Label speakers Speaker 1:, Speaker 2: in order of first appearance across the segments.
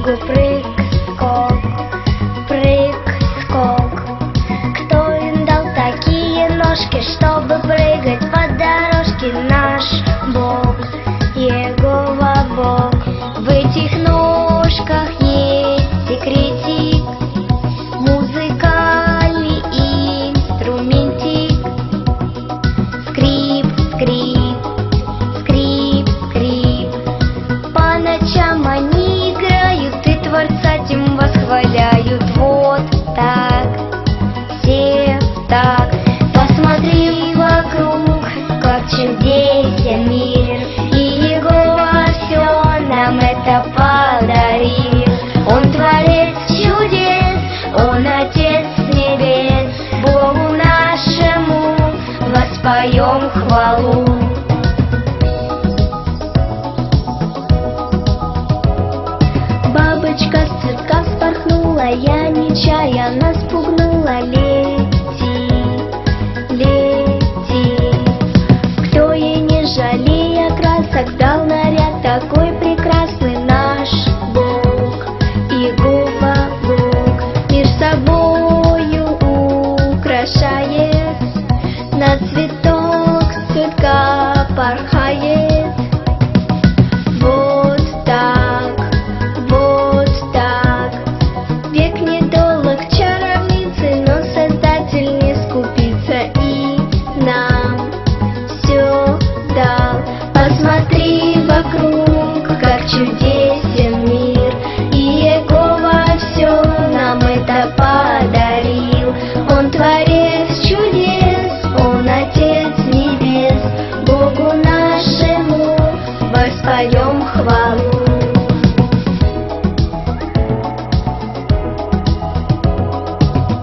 Speaker 1: Богу прыг-скок, прыг-скок. Кто им дал такие ножки, чтобы прыгать по дорожке? Наш Бог, Егова Бог. В этих ножках есть секретик, музыкальный инструментик. Скрип, скрип, скрип, скрип. По ночам они играют и Творца тем восхваляют. Вот так, все так. Посмотри вокруг, как чудесен мир, и Егова все нам это подарил. Он творец чудес, Он Отец небес. Богу нашему воспоем хвалу. Бабочка с цветка вспорхнула, я нечаянно спугнула. Лети, лети. Кто ей, не жалея красок, дал наряд такой прекрасный? Наш Бог, Егова Бог. Мир собою украшает, на цветок с цветка порхает. Вот так, вот так. Век недолг чаровницы, но Создатель не скупится и нам все дал. Посмотри вокруг, как чудесен мир, и Егова все нам это подарил. Он творец чудес, Он Отец небес. Богу нашему воспоем хвалу.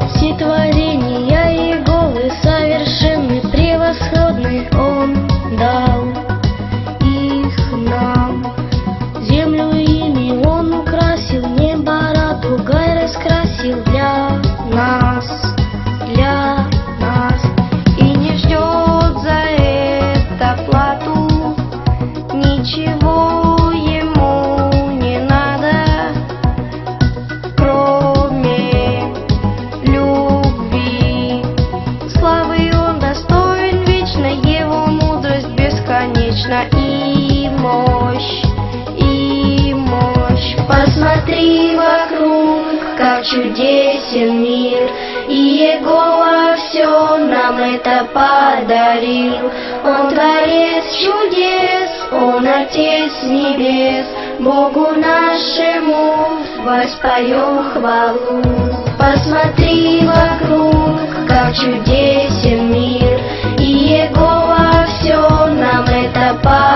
Speaker 1: Все творения Еговы совершенны, превосходны. Он дал их нам. Землю ими Он украсил, небо радугой раскрасил для нас, для нас. И не ждет за это плату, ничего Ему не надо, кроме любви. Славы Он достоин вечно, Его мудрость бесконечна, и мощь, и мощь. Посмотри вокруг, как чудесен мир, и Егова все нам это подарил. Он творец чудес, Он Отец небес. Богу нашему воспоем хвалу. Посмотри вокруг, как чудесен мир, и Егова все нам это подарил.